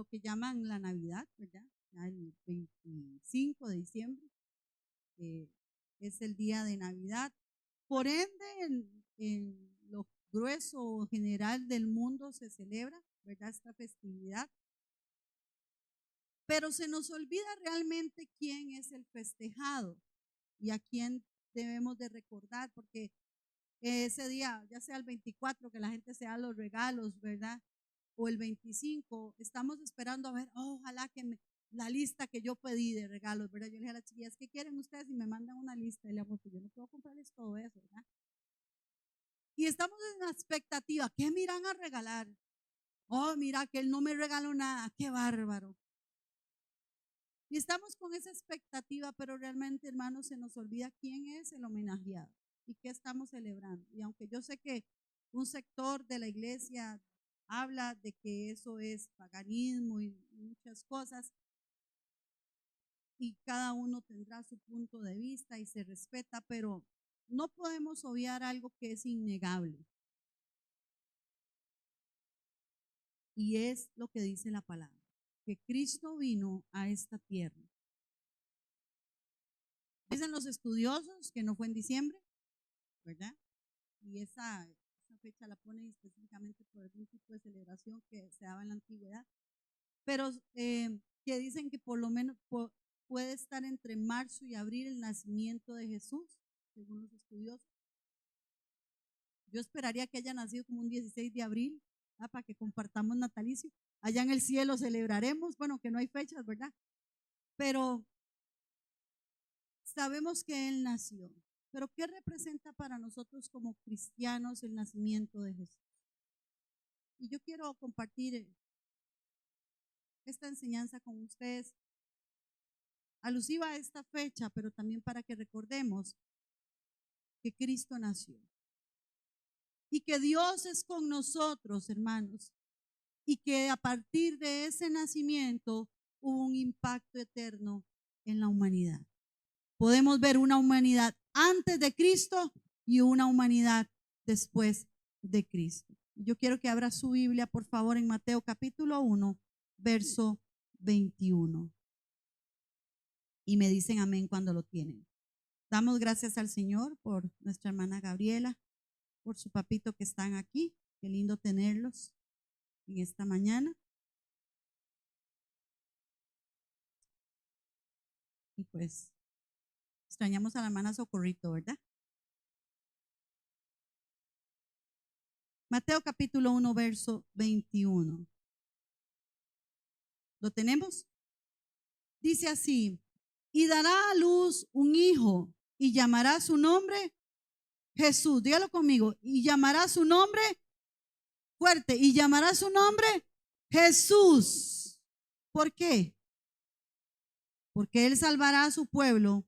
que llaman la Navidad, ¿verdad? Ya el 25 de diciembre es el día de Navidad. Por ende, en lo grueso general del mundo se celebra, ¿verdad? Esta festividad. Pero se nos olvida realmente quién es el festejado y a quién debemos de recordar, porque ese día, ya sea el 24, que la gente se da los regalos, ¿verdad? O el 25, estamos esperando a ver, oh, ojalá que la lista que yo pedí de regalos, ¿verdad? Yo le dije a las chiquillas, ¿qué quieren ustedes? Y me mandan una lista, y le digo, pues yo no puedo comprarles todo eso, ¿verdad? Y estamos en la expectativa, ¿qué me irán a regalar? Oh, mira, que él no me regaló nada, qué bárbaro. Y estamos con esa expectativa, pero realmente, hermanos, se nos olvida quién es el homenajeado y qué estamos celebrando. Y aunque yo sé que un sector de la iglesia habla de que eso es paganismo y muchas cosas, y cada uno tendrá su punto de vista y se respeta, pero no podemos obviar algo que es innegable. Y es lo que dice la palabra, que Cristo vino a esta tierra. Dicen los estudiosos que no fue en diciembre, ¿verdad? Y esa fecha la ponen específicamente por algún tipo de celebración que se daba en la antigüedad, pero que dicen que por lo menos puede estar entre marzo y abril el nacimiento de Jesús, según los estudiosos. Yo esperaría que haya nacido como un 16 de abril, para que compartamos natalicio. Allá en el cielo celebraremos, bueno, que no hay fechas, ¿verdad? Pero sabemos que Él nació. Pero ¿qué representa para nosotros como cristianos el nacimiento de Jesús? Y yo quiero compartir esta enseñanza con ustedes, alusiva a esta fecha, pero también para que recordemos que Cristo nació y que Dios es con nosotros, hermanos, y que a partir de ese nacimiento hubo un impacto eterno en la humanidad. Podemos ver una humanidad antes de Cristo y una humanidad después de Cristo. Yo quiero que abra su Biblia, por favor, en Mateo capítulo 1, verso 21. Y me dicen amén cuando lo tienen. Damos gracias al Señor por nuestra hermana Gabriela, por su papito que están aquí. Qué lindo tenerlos en esta mañana. Y pues extrañamos a la hermana Socorrito, ¿verdad? Mateo capítulo 1, verso 21. ¿Lo tenemos? Dice así: y dará a luz un hijo y llamará su nombre Jesús. Dígalo conmigo. Y llamará su nombre fuerte. Y llamará su nombre Jesús. ¿Por qué? Porque Él salvará a su pueblo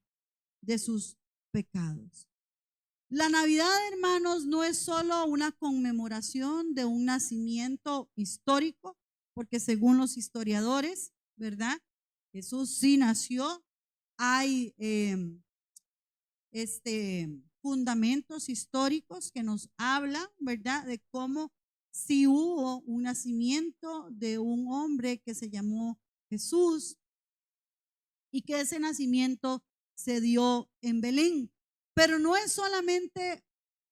de sus pecados. La Navidad, hermanos, no es solo una conmemoración de un nacimiento histórico, porque según los historiadores, ¿verdad? Jesús sí nació. Hay fundamentos históricos que nos hablan, ¿verdad? De cómo sí hubo un nacimiento de un hombre que se llamó Jesús y que ese nacimiento se dio en Belén. Pero no es solamente,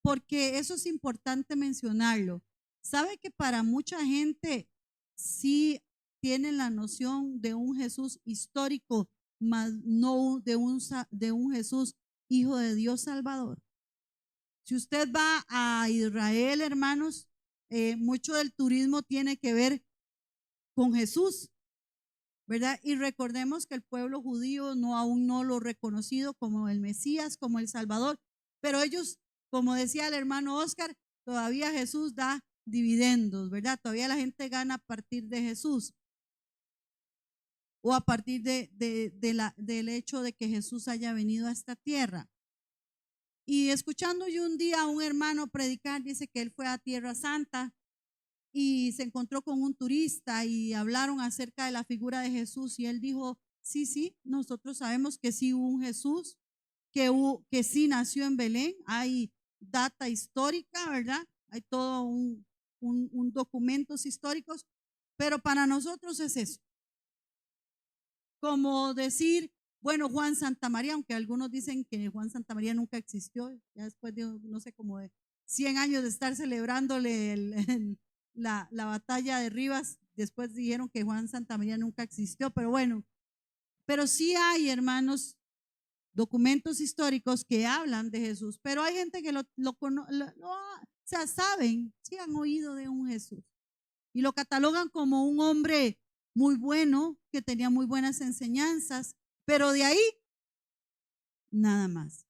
porque eso es importante mencionarlo. ¿Sabe que para mucha gente sí tiene la noción de un Jesús histórico, mas no de un Jesús hijo de Dios Salvador? Si usted va a Israel, hermanos, mucho del turismo tiene que ver con Jesús, ¿verdad? Y recordemos que el pueblo judío aún no lo ha reconocido como el Mesías, como el Salvador, pero ellos, como decía el hermano Oscar, todavía Jesús da dividendos, ¿verdad? Todavía la gente gana a partir de Jesús o a partir del hecho de que Jesús haya venido a esta tierra. Y escuchando yo un día a un hermano predicar, dice que él fue a Tierra Santa y se encontró con un turista y hablaron acerca de la figura de Jesús y él dijo, sí, nosotros sabemos que sí hubo un Jesús, que sí nació en Belén, hay data histórica, ¿verdad? Hay todo un documentos históricos, pero para nosotros es eso. Como decir, bueno, Juan Santamaría, aunque algunos dicen que Juan Santamaría nunca existió, ya después de, no sé, como de 100 años de estar celebrándole la batalla de Rivas, después dijeron que Juan Santamaría nunca existió, pero bueno, pero sí hay, hermanos, documentos históricos que hablan de Jesús, pero hay gente que o sea, saben, sí han oído de un Jesús y lo catalogan como un hombre muy bueno, que tenía muy buenas enseñanzas, pero de ahí nada más.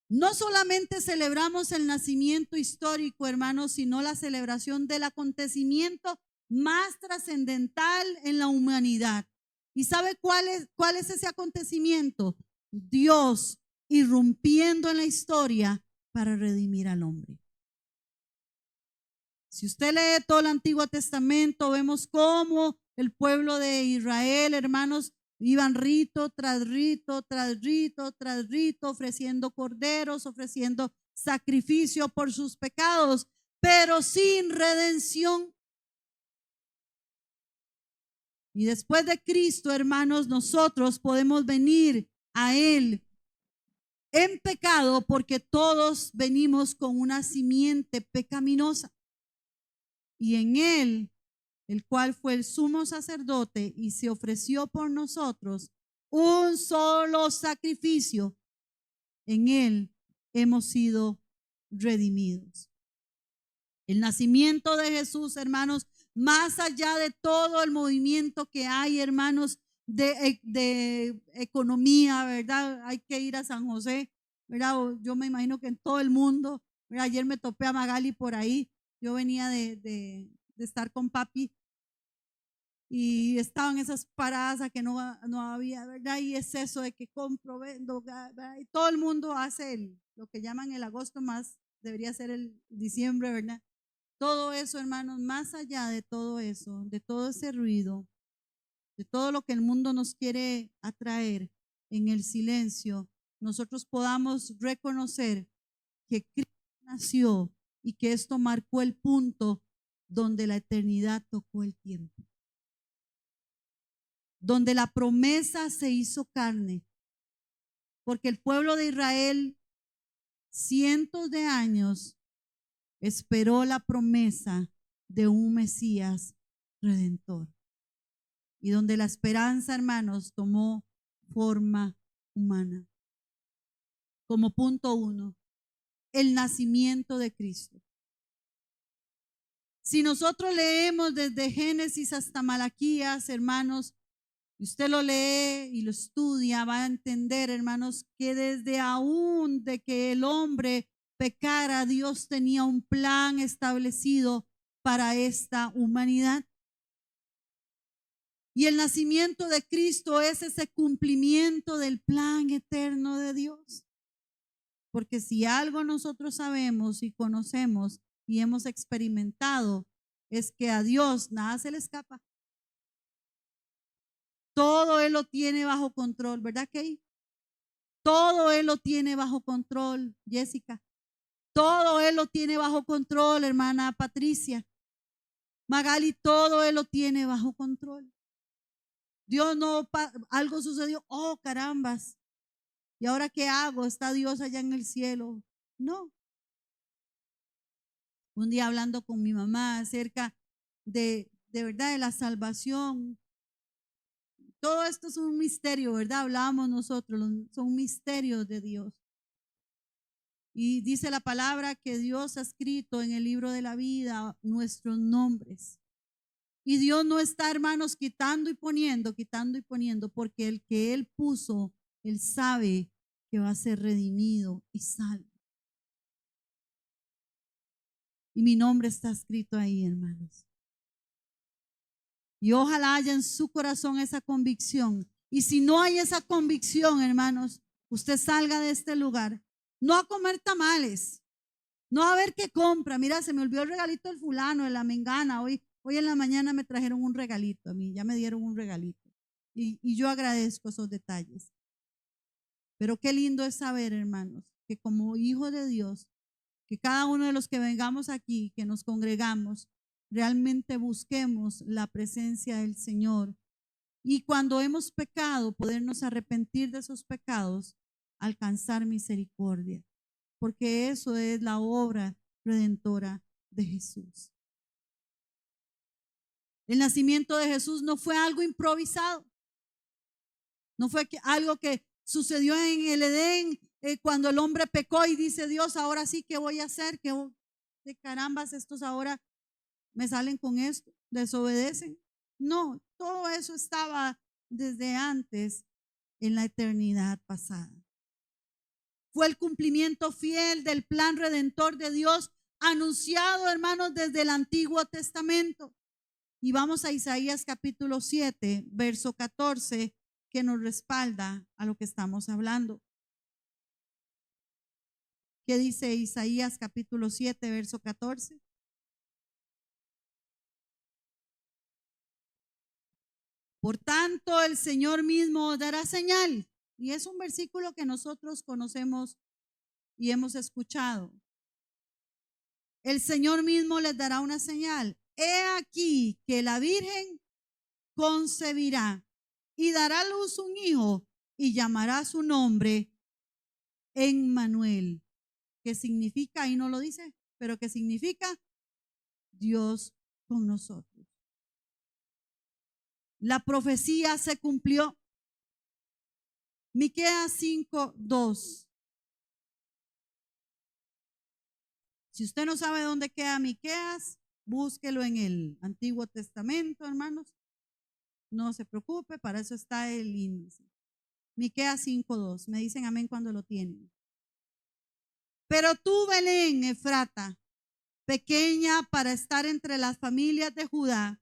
No solamente celebramos el nacimiento histórico, hermanos, sino la celebración del acontecimiento más trascendental en la humanidad. ¿Y sabe cuál es ese acontecimiento? Dios irrumpiendo en la historia para redimir al hombre. Si usted lee todo el Antiguo Testamento, vemos cómo el pueblo de Israel, hermanos, iban rito tras rito, tras rito, tras rito, ofreciendo corderos, ofreciendo sacrificio por sus pecados, pero sin redención. Y después de Cristo, hermanos, nosotros podemos venir a Él en pecado porque todos venimos con una simiente pecaminosa. Y en Él, el cual fue el sumo sacerdote y se ofreció por nosotros un solo sacrificio, en Él hemos sido redimidos. El nacimiento de Jesús, hermanos, más allá de todo el movimiento que hay, hermanos, de economía, ¿verdad? Hay que ir a San José, ¿verdad? Yo me imagino que en todo el mundo, ¿verdad? Ayer me topé a Magali por ahí, yo venía de estar con papi y estaban esas paradas a que no había, ¿verdad? Y es eso de que compro, vendo, ¿verdad? Y todo el mundo hace lo que llaman el agosto, más debería ser el diciembre, ¿verdad? Todo eso, hermanos, más allá de todo eso, de todo ese ruido, de todo lo que el mundo nos quiere atraer en el silencio, nosotros podamos reconocer que Cristo nació y que esto marcó el punto donde la eternidad tocó el tiempo, donde la promesa se hizo carne, porque el pueblo de Israel cientos de años esperó la promesa de un Mesías redentor. Y donde la esperanza, hermanos, tomó forma humana. Como punto 1, el nacimiento de Cristo. Si nosotros leemos desde Génesis hasta Malaquías, hermanos, y usted lo lee y lo estudia, va a entender, hermanos, que desde aún de que el hombre pecara, Dios tenía un plan establecido para esta humanidad. Y el nacimiento de Cristo es ese cumplimiento del plan eterno de Dios. Porque si algo nosotros sabemos y conocemos y hemos experimentado, es que a Dios nada se le escapa. Todo Él lo tiene bajo control, ¿verdad, Kay? Todo Él lo tiene bajo control, Jessica. Todo Él lo tiene bajo control, hermana Patricia. Magali, todo Él lo tiene bajo control. Dios no, algo sucedió, oh carambas, ¿y ahora qué hago? ¿Está Dios allá en el cielo? No. Un día hablando con mi mamá acerca de verdad de la salvación. Todo esto es un misterio, ¿verdad? Hablábamos nosotros, son misterios de Dios. Y dice la palabra que Dios ha escrito en el libro de la vida nuestros nombres. Y Dios no está, hermanos, quitando y poniendo, porque el que Él puso, Él sabe que va a ser redimido y salvo. Y mi nombre está escrito ahí, hermanos. Y ojalá haya en su corazón esa convicción. Y si no hay esa convicción, hermanos, usted salga de este lugar, no a comer tamales, no a ver qué compra. Mira, se me olvidó el regalito del fulano, de la mengana. Hoy en la mañana me trajeron un regalito a mí, ya me dieron un regalito. Y yo agradezco esos detalles. Pero qué lindo es saber, hermanos, que como hijo de Dios, que cada uno de los que vengamos aquí, que nos congregamos, realmente busquemos la presencia del Señor. Y cuando hemos pecado, podernos arrepentir de esos pecados, alcanzar misericordia, porque eso es la obra redentora de Jesús. El nacimiento de Jesús no fue algo improvisado, no fue algo que sucedió en el Edén cuando el hombre pecó y dice Dios, ahora sí, ¿qué voy a hacer? ¿Qué de carambas estos ahora me salen con esto? ¿Desobedecen? No, todo eso estaba desde antes en la eternidad pasada. Fue el cumplimiento fiel del plan redentor de Dios anunciado, hermanos, desde el Antiguo Testamento. Y vamos a Isaías capítulo 7, verso 14, que nos respalda a lo que estamos hablando. ¿Qué dice Isaías capítulo 7, verso 14? Por tanto, el Señor mismo dará señal. Y es un versículo que nosotros conocemos y hemos escuchado. El Señor mismo les dará una señal. He aquí que la Virgen concebirá y dará a luz un hijo y llamará su nombre Emmanuel, que significa, ahí no lo dice, pero que significa Dios con nosotros. La profecía se cumplió. Miqueas 5:2. Si usted no sabe dónde queda Miqueas, búsquelo en el Antiguo Testamento, hermanos. No se preocupe, para eso está el índice. Miqueas 5:2. Me dicen amén cuando lo tienen. Pero tú, Belén, Efrata, pequeña para estar entre las familias de Judá,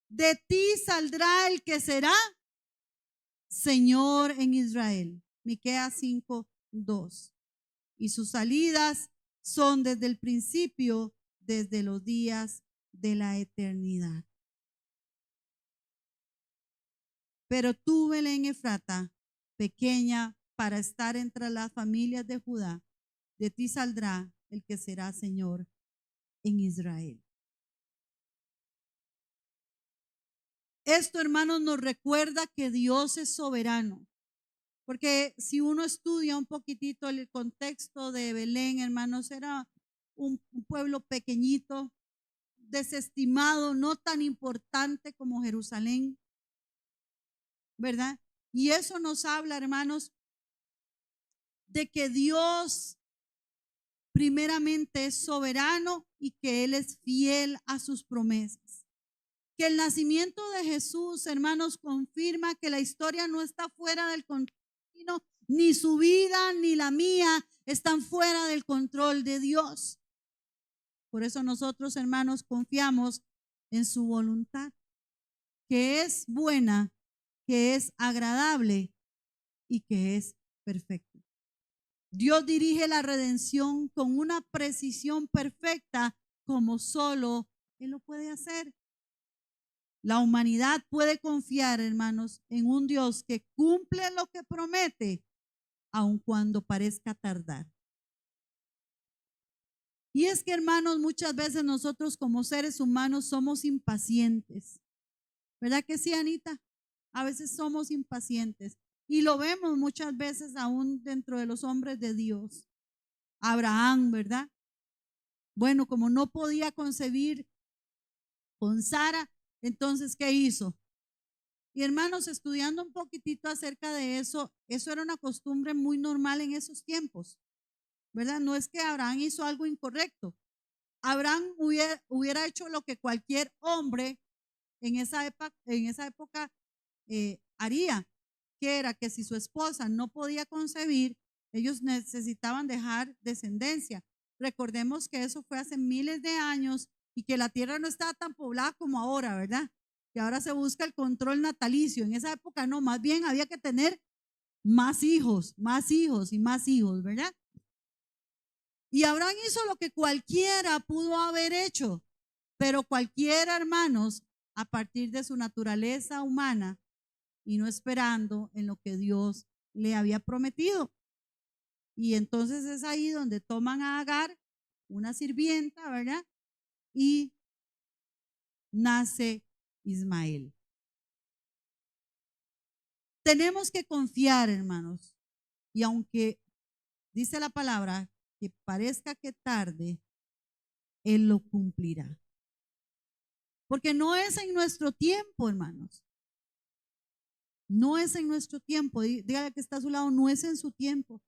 de ti saldrá el que será Señor en Israel. Miqueas 5:2. Y sus salidas son desde el principio, desde los días de la eternidad. Pero tú, Belén Efrata, pequeña para estar entre las familias de Judá, de ti saldrá el que será Señor en Israel. Esto, hermanos, nos recuerda que Dios es soberano. Porque si uno estudia un poquitito el contexto de Belén, hermanos, era un pueblo pequeñito, desestimado, no tan importante como Jerusalén, ¿verdad? Y eso nos habla, hermanos, de que Dios primeramente es soberano y que Él es fiel a sus promesas. Que el nacimiento de Jesús, hermanos, confirma que la historia no está fuera del control, ni su vida ni la mía están fuera del control de Dios. Por eso nosotros, hermanos, confiamos en su voluntad, que es buena, que es agradable y que es perfecta. Dios dirige la redención con una precisión perfecta como solo Él lo puede hacer. La humanidad puede confiar, hermanos, en un Dios que cumple lo que promete, aun cuando parezca tardar. Y es que, hermanos, muchas veces nosotros como seres humanos somos impacientes. ¿Verdad que sí, Anita? A veces somos impacientes. Y lo vemos muchas veces aún dentro de los hombres de Dios. Abraham, ¿verdad? Bueno, como no podía concebir con Sara, entonces, ¿qué hizo? Y hermanos, estudiando un poquitito acerca de eso, eso era una costumbre muy normal en esos tiempos, ¿verdad? No es que Abraham hizo algo incorrecto. Abraham hubiera hecho lo que cualquier hombre en esa época haría, que era que si su esposa no podía concebir, ellos necesitaban dejar descendencia. Recordemos que eso fue hace miles de años y que la tierra no estaba tan poblada como ahora, ¿verdad? Que ahora se busca el control natalicio. En esa época no, más bien había que tener más hijos y más hijos, ¿verdad? Y Abraham hizo lo que cualquiera pudo haber hecho, pero cualquiera, hermanos, a partir de su naturaleza humana y no esperando en lo que Dios le había prometido. Y entonces es ahí donde toman a Agar, una sirvienta, ¿verdad? Y nace Ismael. Tenemos que confiar, hermanos, y aunque dice la palabra que parezca que tarde, Él lo cumplirá. Porque no es en nuestro tiempo, hermanos. No es en nuestro tiempo. Dígale que está a su lado, no es en su tiempo.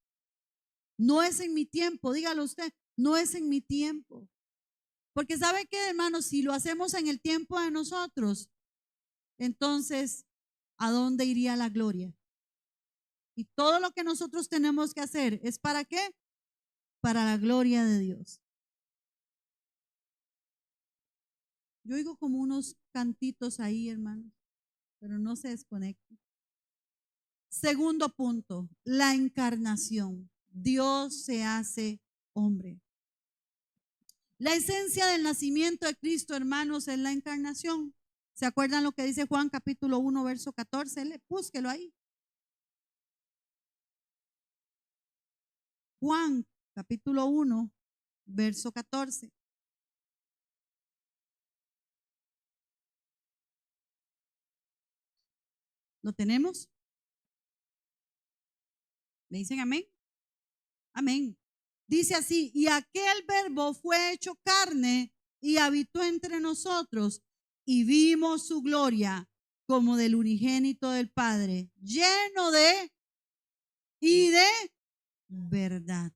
No es en mi tiempo. Dígalo usted, no es en mi tiempo. Porque ¿sabe qué, hermanos? Si lo hacemos en el tiempo de nosotros, entonces, ¿a dónde iría la gloria? Y todo lo que nosotros tenemos que hacer es ¿para qué? Para la gloria de Dios. Yo oigo como unos cantitos ahí, hermanos, pero no se desconecten. Segundo punto, la encarnación. Dios se hace hombre. La esencia del nacimiento de Cristo, hermanos, es la encarnación. ¿Se acuerdan lo que dice Juan capítulo 1, verso 14? Búsquelo ahí. Juan capítulo 1, verso 14. ¿Lo tenemos? ¿Me dicen amén? Amén. Dice así, y aquel verbo fue hecho carne y habitó entre nosotros y vimos su gloria como del unigénito del Padre, lleno de y de verdad.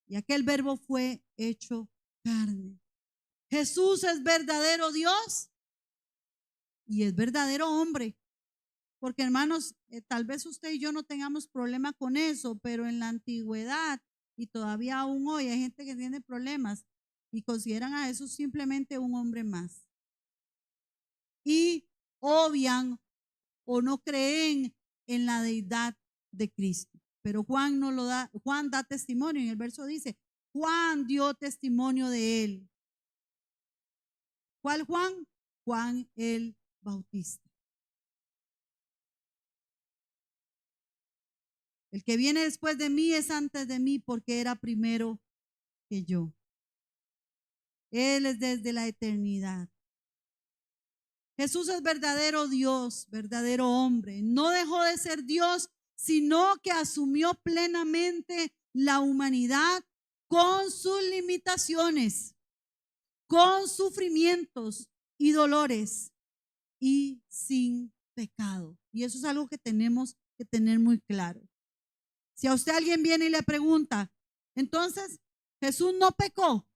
Y aquel verbo fue hecho carne. Jesús es verdadero Dios y es verdadero hombre. Porque hermanos, tal vez usted y yo no tengamos problema con eso, pero en la antigüedad y todavía aún hoy hay gente que tiene problemas y consideran a Jesús simplemente un hombre más. Y obvian o no creen en la deidad de Cristo. Pero Juan no lo da, Juan da testimonio y el verso dice, Juan dio testimonio de él. ¿Cuál Juan? Juan el Bautista. El que viene después de mí es antes de mí porque era primero que yo. Él es desde la eternidad. Jesús es verdadero Dios, verdadero hombre. No dejó de ser Dios, sino que asumió plenamente la humanidad con sus limitaciones, con sufrimientos y dolores y sin pecado. Y eso es algo que tenemos que tener muy claro. Si a usted alguien viene y le pregunta, entonces, Jesús no pecó,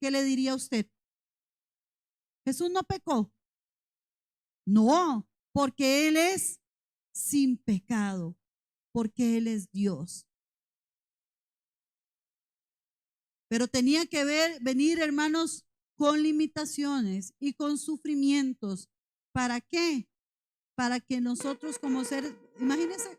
¿qué le diría a usted? Jesús no pecó. No, porque Él es sin pecado, porque Él es Dios. Pero tenía que venir, hermanos, con limitaciones y con sufrimientos. ¿Para qué? Para que nosotros como seres, imagínense.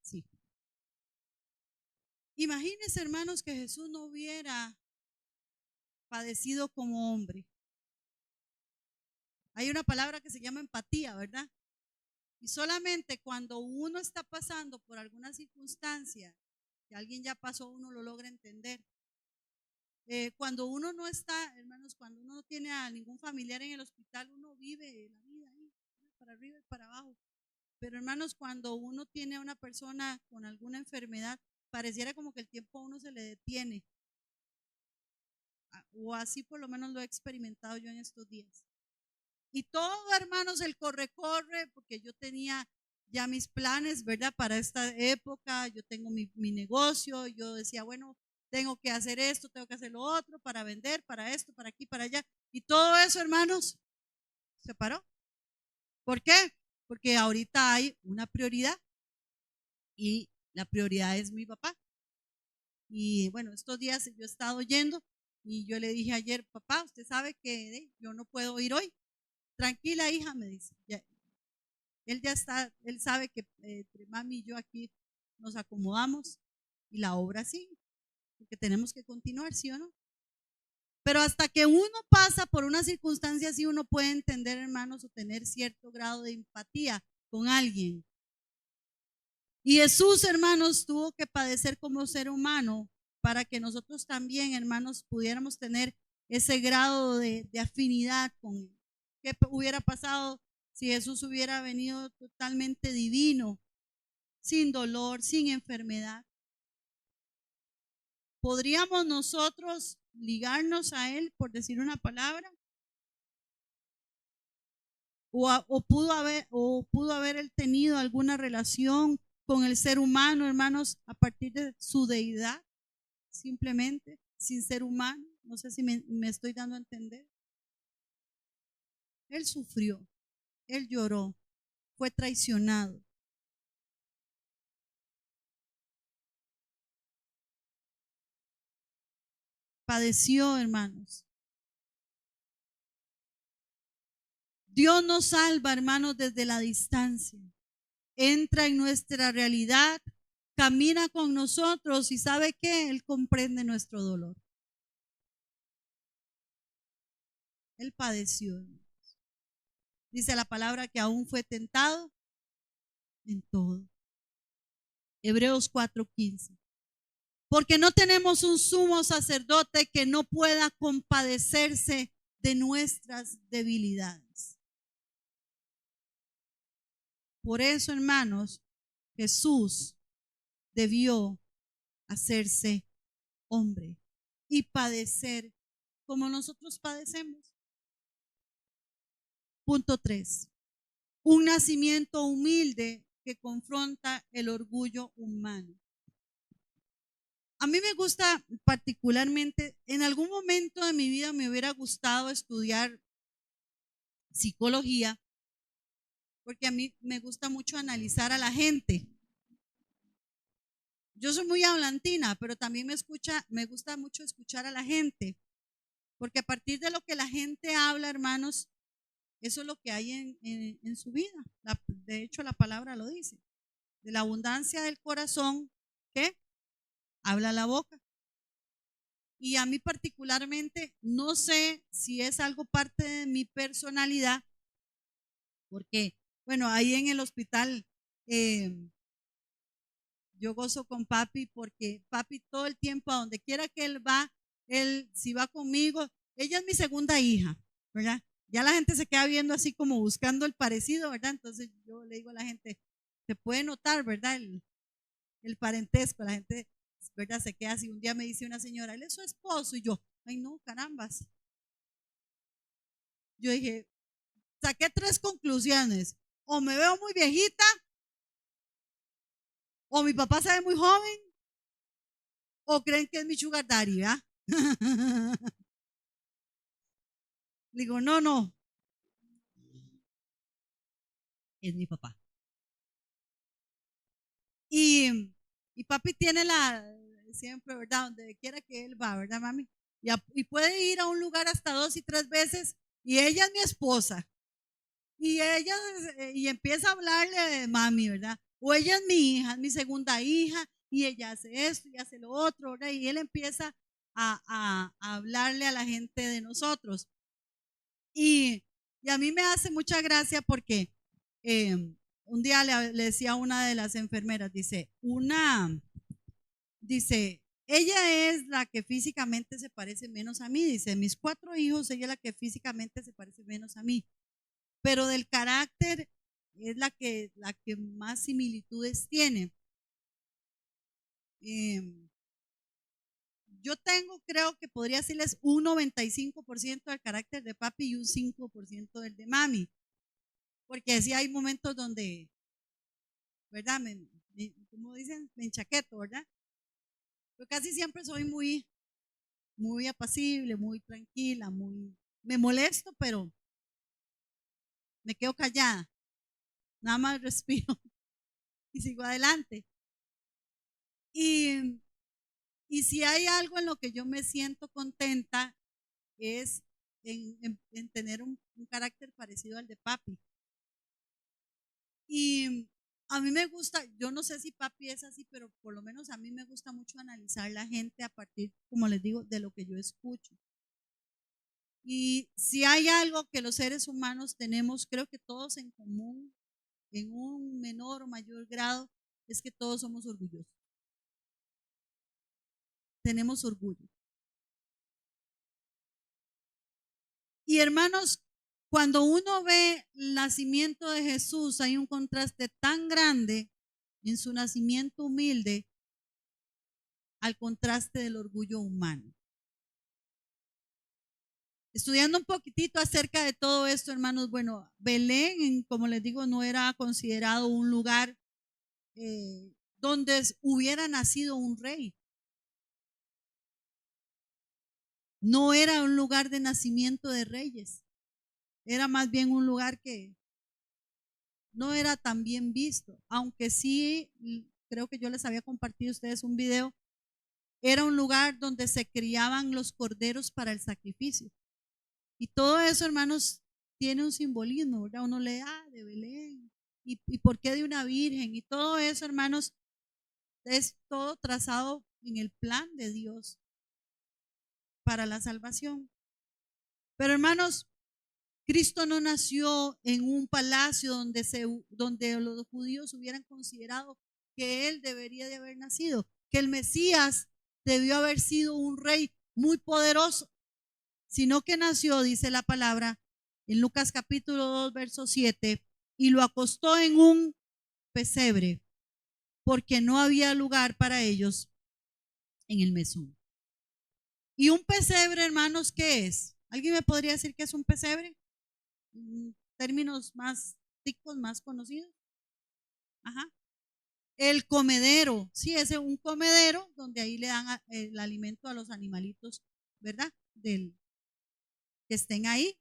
Sí. Imagínense, hermanos, que Jesús no hubiera padecido como hombre. Hay una palabra que se llama empatía, ¿verdad? Y solamente cuando uno está pasando por alguna circunstancia que alguien ya pasó, uno lo logra entender. Cuando uno no está, hermanos, cuando uno no tiene a ningún familiar en el hospital, uno vive la vida ahí, para arriba y para abajo. Pero hermanos, cuando uno tiene a una persona con alguna enfermedad, pareciera como que el tiempo a uno se le detiene. O así por lo menos lo he experimentado yo en estos días. Y todo, hermanos, el corre, porque yo tenía ya mis planes, ¿verdad? Para esta época, yo tengo mi negocio, yo decía, bueno, tengo que hacer esto, tengo que hacer lo otro, para vender, para esto, para aquí, para allá. Y todo eso, hermanos, se paró. ¿Por qué? Porque ahorita hay una prioridad y la prioridad es mi papá. Y bueno, estos días yo he estado yendo y yo le dije ayer, papá, usted sabe que yo no puedo ir hoy. Tranquila, hija, me dice. Él ya está, él sabe que entre mami y yo aquí nos acomodamos y la obra sigue, porque tenemos que continuar, ¿sí o no? Pero hasta que uno pasa por una circunstancia así, uno puede entender, hermanos, o tener cierto grado de empatía con alguien. Y Jesús, hermanos, tuvo que padecer como ser humano para que nosotros también, hermanos, pudiéramos tener ese grado de afinidad con él. ¿Qué hubiera pasado si Jesús hubiera venido totalmente divino, sin dolor, sin enfermedad? ¿Podríamos nosotros ligarnos a él, por decir una palabra? ¿O pudo haber él tenido alguna relación con el ser humano, hermanos, a partir de su deidad, simplemente, sin ser humano? No sé si me estoy dando a entender. Él sufrió, él lloró, fue traicionado. Padeció, hermanos. Dios nos salva, hermanos, desde la distancia. Entra en nuestra realidad, camina con nosotros y ¿sabe qué? Él comprende nuestro dolor. Él padeció. Dice la palabra que aún fue tentado en todo. Hebreos 4:15. Porque no tenemos un sumo sacerdote que no pueda compadecerse de nuestras debilidades. Por eso, hermanos, Jesús debió hacerse hombre y padecer como nosotros padecemos. Punto 3. Un nacimiento humilde que confronta el orgullo humano. A mí me gusta particularmente, en algún momento de mi vida me hubiera gustado estudiar psicología, porque a mí me gusta mucho analizar a la gente. Yo soy muy hablantina, pero también me gusta mucho escuchar a la gente, porque a partir de lo que la gente habla, hermanos, eso es lo que hay en su vida. De hecho, la palabra lo dice. De la abundancia del corazón, ¿qué? Habla la boca. Y a mí particularmente, no sé si es algo parte de mi personalidad, porque, bueno, ahí en el hospital eh, yo gozo con papi porque papi todo el tiempo, a donde quiera que él si va conmigo, ella es mi segunda hija, ¿verdad? Ya la gente se queda viendo así como buscando el parecido, ¿verdad? Entonces yo le digo a la gente, se puede notar, ¿verdad? El parentesco, la gente, ¿verdad? Se queda así. Un día me dice una señora, él es su esposo, y yo, ay no, carambas. Yo dije, saqué tres conclusiones, o me veo muy viejita, o mi papá se ve muy joven, o creen que es mi sugar daddy, ¿verdad? Digo, no, no, es mi papá. Y papi tiene siempre, ¿verdad? Donde quiera que él va, ¿verdad, mami? Y puede ir a un lugar hasta 2 y 3 veces, y ella es mi esposa. Y empieza a hablarle de mami, ¿verdad? O ella es mi hija, es mi segunda hija, y ella hace esto y hace lo otro, ¿verdad? Y él empieza a hablarle a la gente de nosotros. Y a mí me hace mucha gracia porque eh, un día le decía a una de las enfermeras, dice, ella es la que físicamente se parece menos a mí, dice, mis 4 hijos, ella es la que físicamente se parece menos a mí, pero del carácter es la que más similitudes tiene. Eh, yo tengo, creo que podría decirles un 95% del carácter de papi y un 5% del de mami. Porque sí hay momentos donde, ¿verdad? Como dicen, me enchaqueto, ¿verdad? Yo casi siempre soy muy, muy apacible, muy tranquila, me molesto, pero me quedo callada. Nada más respiro y sigo adelante. Y, Y si hay algo en lo que yo me siento contenta es en tener un carácter parecido al de papi. Y a mí me gusta, yo no sé si papi es así, pero por lo menos a mí me gusta mucho analizar la gente a partir, como les digo, de lo que yo escucho. Y si hay algo que los seres humanos tenemos, creo que todos en común, en un menor o mayor grado, es que todos somos orgullosos. Tenemos orgullo. Y hermanos, cuando uno ve el nacimiento de Jesús, hay un contraste tan grande en su nacimiento humilde al contraste del orgullo humano. Estudiando un poquitito acerca de todo esto, hermanos, bueno, Belén, como les digo, no era considerado un lugar donde hubiera nacido un rey. No era un lugar de nacimiento de reyes. Era más bien un lugar que no era tan bien visto, aunque sí, creo que yo les había compartido a ustedes un video, era un lugar donde se criaban los corderos para el sacrificio. Y todo eso, hermanos, tiene un simbolismo, ¿verdad? Uno lee, de Belén, y por qué de una virgen, y todo eso, hermanos, es todo trazado en el plan de Dios para la salvación. Pero hermanos, Cristo no nació en un palacio donde los judíos hubieran considerado que él debería de haber nacido, que el Mesías debió haber sido un rey muy poderoso, sino que nació, dice la palabra, en Lucas capítulo 2, verso 7, y lo acostó en un pesebre, porque no había lugar para ellos en el mesón. ¿Y un pesebre, hermanos, qué es? ¿Alguien me podría decir qué es un pesebre? Términos más ticos, más conocidos. Ajá. El comedero, sí, es un comedero donde ahí le dan el alimento a los animalitos, ¿verdad? Que estén ahí.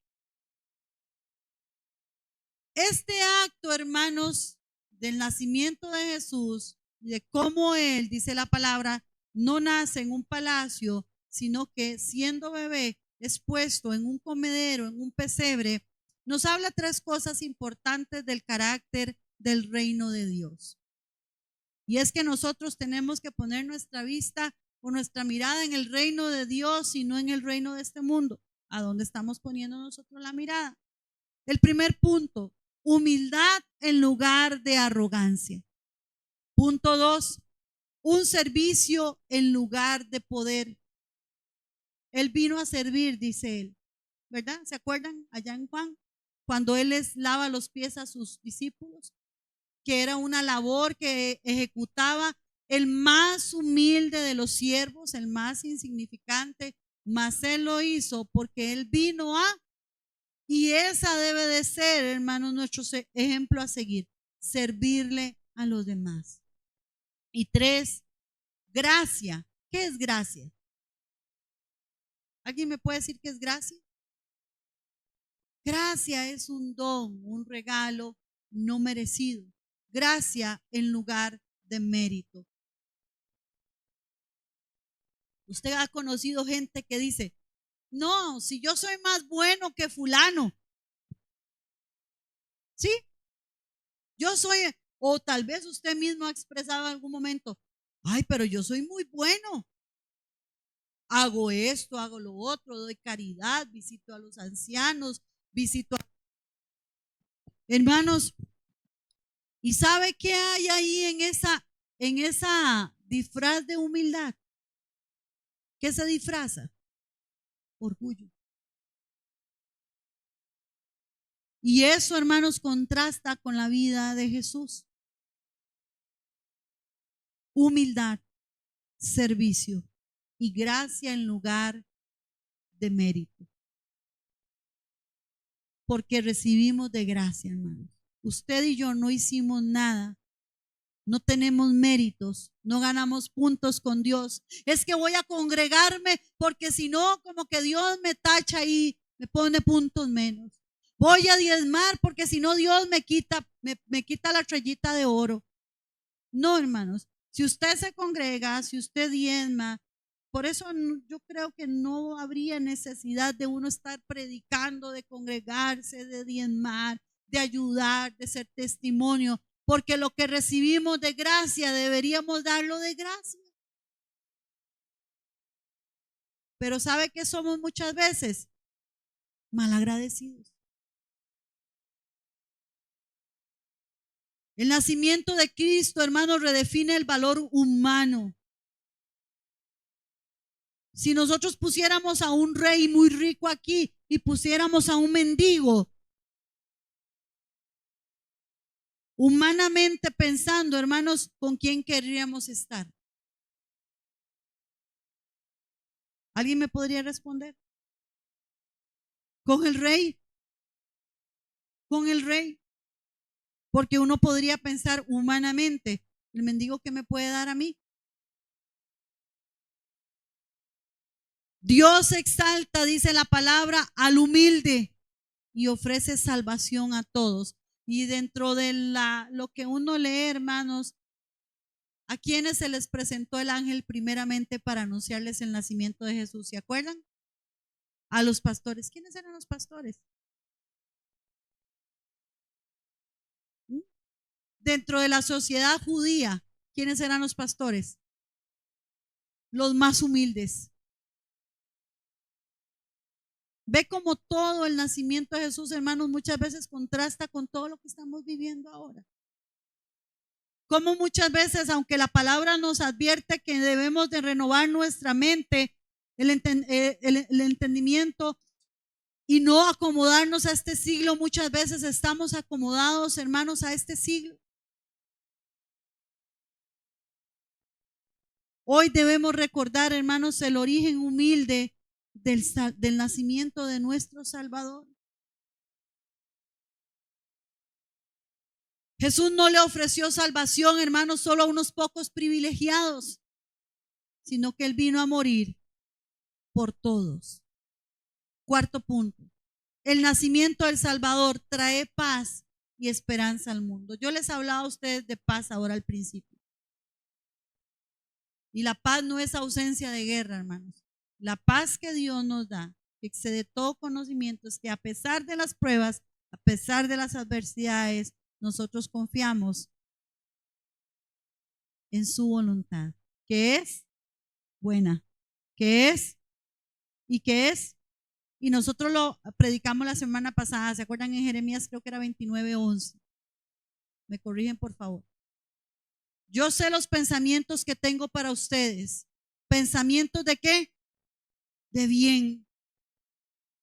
Este acto, hermanos, del nacimiento de Jesús, de cómo él, dice la palabra, no nace en un palacio, sino que siendo bebé es puesto en un comedero, en un pesebre, nos habla tres cosas importantes del carácter del reino de Dios. Y es que nosotros tenemos que poner nuestra vista o nuestra mirada en el reino de Dios y no en el reino de este mundo. ¿A dónde estamos poniendo nosotros la mirada? El primer punto, humildad en lugar de arrogancia. Punto 2, un servicio en lugar de poder. Él vino a servir, dice él, ¿verdad? ¿Se acuerdan allá en Juan? Cuando él les lava los pies a sus discípulos, que era una labor que ejecutaba el más humilde de los siervos, el más insignificante, mas él lo hizo porque él vino a, y esa debe de ser, hermanos, nuestro ejemplo a seguir, servirle a los demás. Y 3, gracia. ¿Qué es gracia? ¿Alguien me puede decir qué es gracia? Gracia es un don, un regalo no merecido. Gracia en lugar de mérito. Usted ha conocido gente que dice, no, si yo soy más bueno que fulano. ¿Sí? Yo soy, o tal vez usted mismo ha expresado en algún momento, ay, pero yo soy muy bueno. Hago esto, hago lo otro, doy caridad, visito a los ancianos, visito a... Hermanos, ¿y sabe qué hay ahí en esa disfraz de humildad? ¿Qué se disfraza? Orgullo. Y eso, hermanos, contrasta con la vida de Jesús. Humildad, servicio y gracia en lugar de mérito. Porque recibimos de gracia, hermanos. Usted y yo no hicimos nada. No tenemos méritos, no ganamos puntos con Dios. Es que voy a congregarme porque si no, como que Dios me tacha y me pone puntos menos. Voy a diezmar porque si no, Dios me quita la estrellita de oro. No, hermanos, si usted se congrega, si usted diezma, por eso yo creo que no habría necesidad de uno estar predicando, de congregarse, de diezmar, de ayudar, de ser testimonio, porque lo que recibimos de gracia deberíamos darlo de gracia. Pero ¿sabe qué somos muchas veces? Malagradecidos. El nacimiento de Cristo, hermanos, redefine el valor humano. Si nosotros pusiéramos a un rey muy rico aquí y pusiéramos a un mendigo, humanamente pensando, hermanos, ¿con quién querríamos estar? ¿Alguien me podría responder? ¿Con el rey? Con el rey. Porque uno podría pensar humanamente, ¿el mendigo qué me puede dar a mí? Dios exalta, dice la palabra, al humilde y ofrece salvación a todos. Y dentro de lo que uno lee, hermanos, ¿a quienes se les presentó el ángel primeramente para anunciarles el nacimiento de Jesús? ¿Se acuerdan? A los pastores. ¿Quiénes eran los pastores? Dentro de la sociedad judía, ¿quiénes eran los pastores? Los más humildes. Ve como todo el nacimiento de Jesús, hermanos, muchas veces contrasta con todo lo que estamos viviendo ahora. Como muchas veces, aunque la palabra nos advierte que debemos de renovar nuestra mente, el entendimiento y no acomodarnos a este siglo, muchas veces estamos acomodados, hermanos, a este siglo. Hoy debemos recordar, hermanos, el origen humilde del nacimiento de nuestro Salvador. Jesús no le ofreció salvación, hermanos, solo a unos pocos privilegiados, sino que Él vino a morir por todos. Cuarto punto, el nacimiento del Salvador trae paz y esperanza al mundo. Yo les hablaba a ustedes de paz ahora al principio. Y la paz no es ausencia de guerra, hermanos. La paz que Dios nos da, que excede todo conocimiento, es que a pesar de las pruebas, a pesar de las adversidades, nosotros confiamos en su voluntad, que es buena, que es y que es. Y nosotros lo predicamos la semana pasada, ¿se acuerdan? En Jeremías creo que era 29:11. Me corrigen, por favor. Yo sé los pensamientos que tengo para ustedes. ¿Pensamientos de qué? De bien.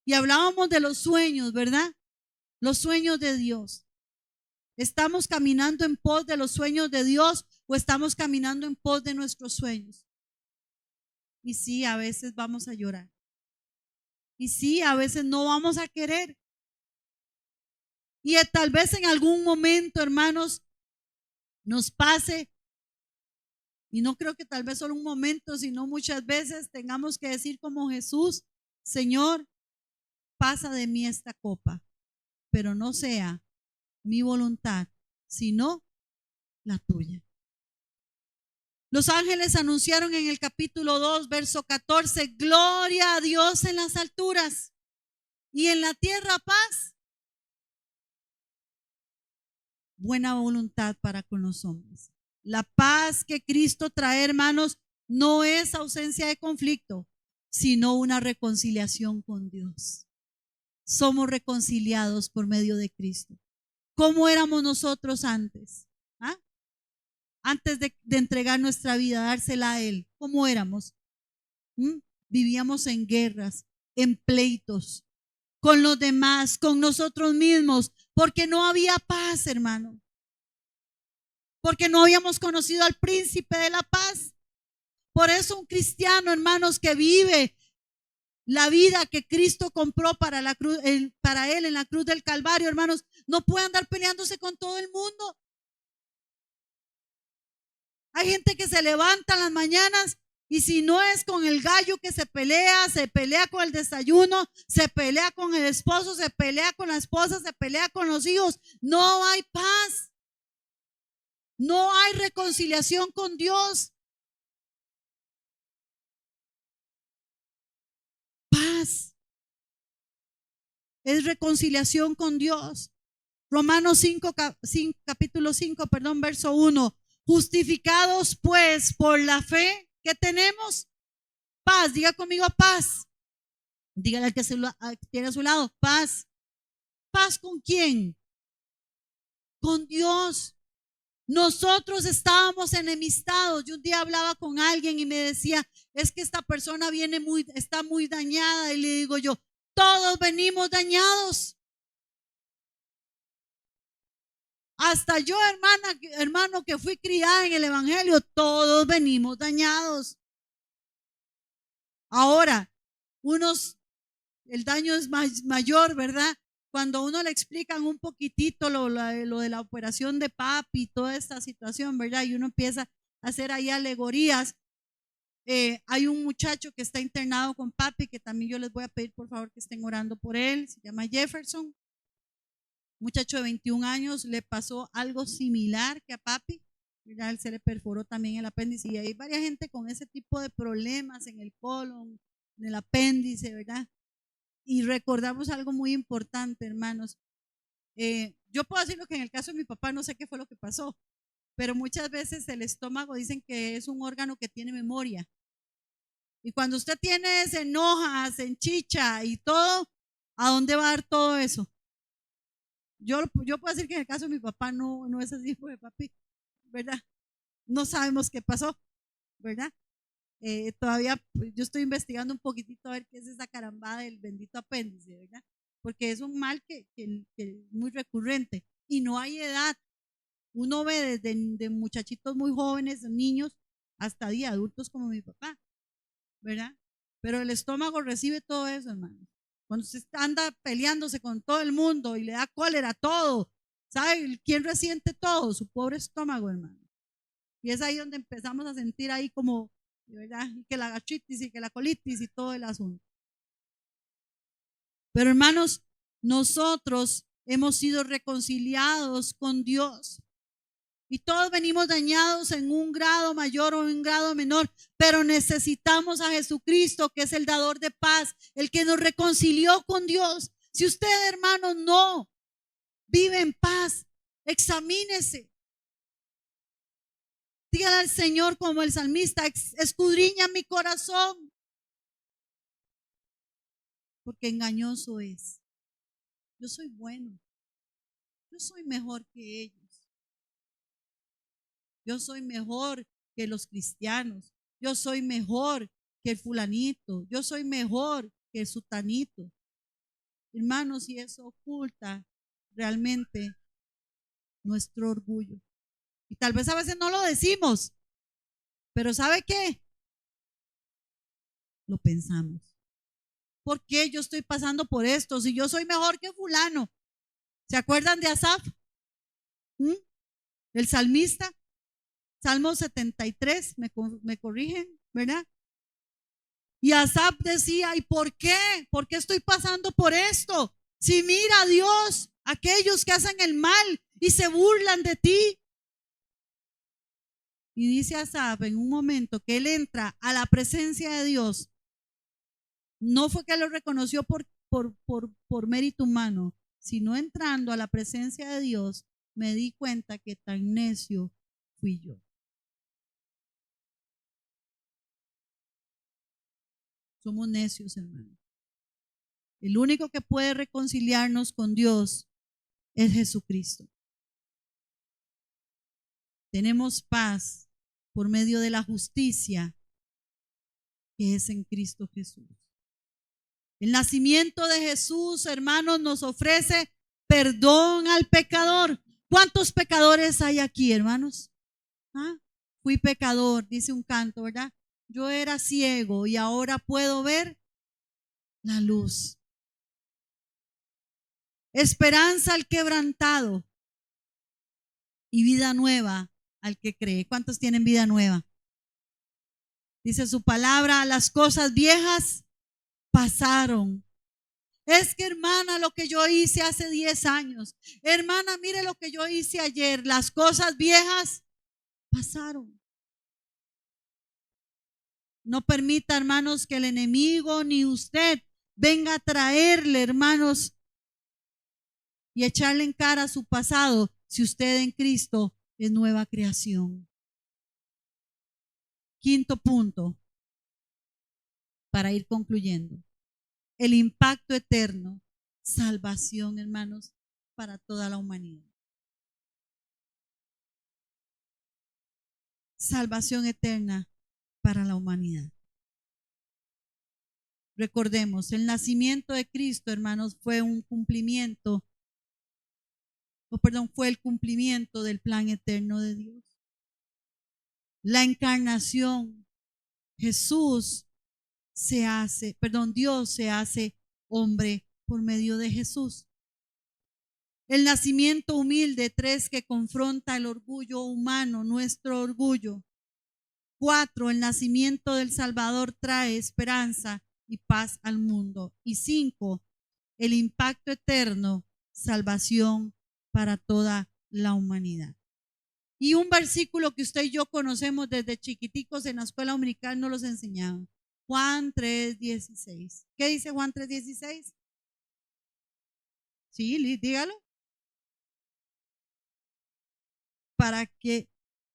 Y hablábamos de los sueños, ¿verdad? Los sueños de Dios. ¿Estamos caminando en pos de los sueños de Dios o estamos caminando en pos de nuestros sueños? Y sí, a veces vamos a llorar. Y sí, a veces no vamos a querer. Y tal vez en algún momento, hermanos, nos pase, y no creo que tal vez solo un momento, sino muchas veces tengamos que decir como Jesús: Señor, pasa de mí esta copa, pero no sea mi voluntad, sino la tuya. Los ángeles anunciaron en el capítulo 2, verso 14, gloria a Dios en las alturas y en la tierra paz, buena voluntad para con los hombres. La paz que Cristo trae, hermanos, no es ausencia de conflicto, sino una reconciliación con Dios. Somos reconciliados por medio de Cristo. ¿Cómo éramos nosotros antes? ¿Ah? Antes de entregar nuestra vida, dársela a Él. ¿Cómo éramos? Vivíamos en guerras, en pleitos, con los demás, con nosotros mismos, porque no había paz, hermano. Porque no habíamos conocido al príncipe de la paz. Por eso un cristiano, hermanos, que vive la vida que Cristo compró para la cruz, para él en la cruz del Calvario, hermanos, no puede andar peleándose con todo el mundo. Hay gente que se levanta en las mañanas y si no es con el gallo que se pelea con el desayuno, se pelea con el esposo, se pelea con la esposa, se pelea con los hijos. No hay paz. No hay reconciliación con Dios. paz. Es reconciliación con Dios. Romanos 5, capítulo 5, verso 1. Justificados pues por la fe, ¿qué tenemos? Paz. Diga conmigo paz. Dígale al que tiene a su lado, paz. ¿Paz con quién? Con Dios. Nosotros estábamos enemistados. Yo un día hablaba con alguien y me decía, es que esta persona está muy dañada. Y le digo yo, todos venimos dañados. Hasta yo, hermano, que fui criada en el evangelio, todos venimos dañados. Ahora, el daño es mayor, ¿verdad? Cuando a uno le explican un poquitito lo de la operación de papi, toda esta situación, ¿verdad? Y uno empieza a hacer ahí alegorías. Hay un muchacho que está internado con papi, que también yo les voy a pedir por favor que estén orando por él. Se llama Jefferson. Muchacho de 21 años, le pasó algo similar que a papi. ¿Verdad? Él se le perforó también el apéndice. Y hay varias gente con ese tipo de problemas en el colon, en el apéndice, ¿verdad? Y recordamos algo muy importante, hermanos. Yo puedo decir lo que en el caso de mi papá no sé qué fue lo que pasó, pero muchas veces el estómago dicen que es un órgano que tiene memoria. Y cuando usted se enoja, se enchicha y todo, ¿a dónde va a dar todo eso? Yo puedo decir que en el caso de mi papá no es así, fue papi, ¿verdad? No sabemos qué pasó, ¿verdad? Todavía yo estoy investigando un poquitito a ver qué es esa carambada del bendito apéndice, ¿verdad? Porque es un mal que es muy recurrente y no hay edad. Uno ve desde de muchachitos muy jóvenes, niños, hasta adultos como mi papá, ¿verdad? Pero el estómago recibe todo eso, hermano. Cuando usted anda peleándose con todo el mundo y le da cólera todo, ¿sabe quién resiente todo? Su pobre estómago, hermano. Y es ahí donde empezamos a sentir ahí como, ¿verdad? Y que la gastritis y que la colitis y todo el asunto. Pero hermanos, nosotros hemos sido reconciliados con Dios. Y todos venimos dañados en un grado mayor o en un grado menor, pero necesitamos a Jesucristo, que es el dador de paz, el que nos reconcilió con Dios. Si usted, hermano, no vive en paz, examínese. Dígale al Señor como el salmista, escudriña mi corazón, porque engañoso es. Yo soy bueno, yo soy mejor que ellos. Yo soy mejor que los cristianos. Yo soy mejor que el fulanito. Yo soy mejor que el sutanito. Hermanos, y eso oculta realmente nuestro orgullo. Y tal vez a veces no lo decimos, pero ¿sabe qué? Lo pensamos. ¿Por qué yo estoy pasando por esto? Si yo soy mejor que fulano. ¿Se acuerdan de Asaf? El salmista. Salmo 73, me corrigen, ¿verdad? Y Asaf decía, ¿y por qué? ¿Por qué estoy pasando por esto? Si mira, Dios, aquellos que hacen el mal y se burlan de ti. Y dice Asaf en un momento que él entra a la presencia de Dios. No fue que lo reconoció por mérito humano, sino entrando a la presencia de Dios, me di cuenta que tan necio fui yo. Somos necios, hermano. El único que puede reconciliarnos con Dios es Jesucristo. Tenemos paz por medio de la justicia que es en Cristo Jesús. El nacimiento de Jesús, hermanos, nos ofrece perdón al pecador. ¿Cuántos pecadores hay aquí, hermanos? Fui pecador, dice un canto, ¿verdad? Yo era ciego y ahora puedo ver la luz. Esperanza al quebrantado y vida nueva al que cree. ¿Cuántos tienen vida nueva? Dice su palabra, las cosas viejas pasaron. Es que, hermana, lo que yo hice hace 10 años, hermana, mire lo que yo hice ayer, las cosas viejas pasaron. No permita, hermanos, que el enemigo ni usted venga a traerle, hermanos, y echarle en cara su pasado, si usted en Cristo es nueva creación. Quinto punto, para ir concluyendo. El impacto eterno, salvación, hermanos, para toda la humanidad. Salvación eterna para la humanidad. Recordemos, el nacimiento de Cristo, hermanos, fue el cumplimiento del plan eterno de Dios. La encarnación, Dios se hace hombre por medio de Jesús. El nacimiento humilde, 3, que confronta el orgullo humano, nuestro orgullo. 4, el nacimiento del Salvador trae esperanza y paz al mundo. Y 5, el impacto eterno, salvación para toda la humanidad. Y un versículo que usted y yo conocemos desde chiquiticos en la escuela dominical nos los enseñaban. Juan 3:16. ¿Qué dice Juan 3:16? Sí, dígalo. Para que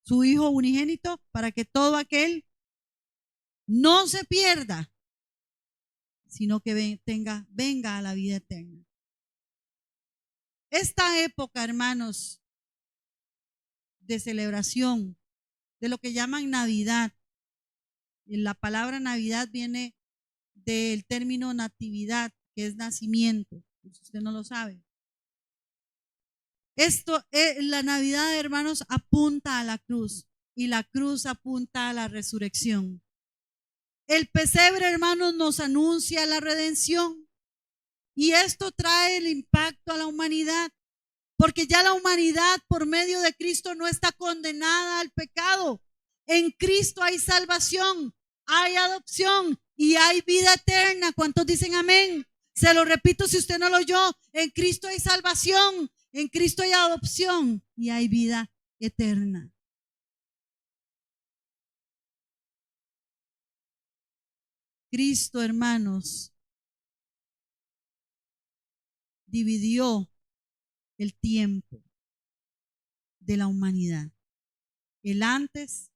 su Hijo unigénito, para que todo aquel no se pierda, sino que venga a la vida eterna. Esta época, hermanos, de celebración, de lo que llaman Navidad. La palabra Navidad viene del término natividad, que es nacimiento, si usted no lo sabe. La Navidad, hermanos, apunta a la cruz y la cruz apunta a la resurrección. El pesebre, hermanos, nos anuncia la redención y esto trae el impacto a la humanidad, porque ya la humanidad por medio de Cristo no está condenada al pecado. En Cristo hay salvación, hay adopción y hay vida eterna. ¿Cuántos dicen amén? Se lo repito si usted no lo oyó. En Cristo hay salvación, en Cristo hay adopción y hay vida eterna. Cristo, hermanos, dividió el tiempo de la humanidad, el antes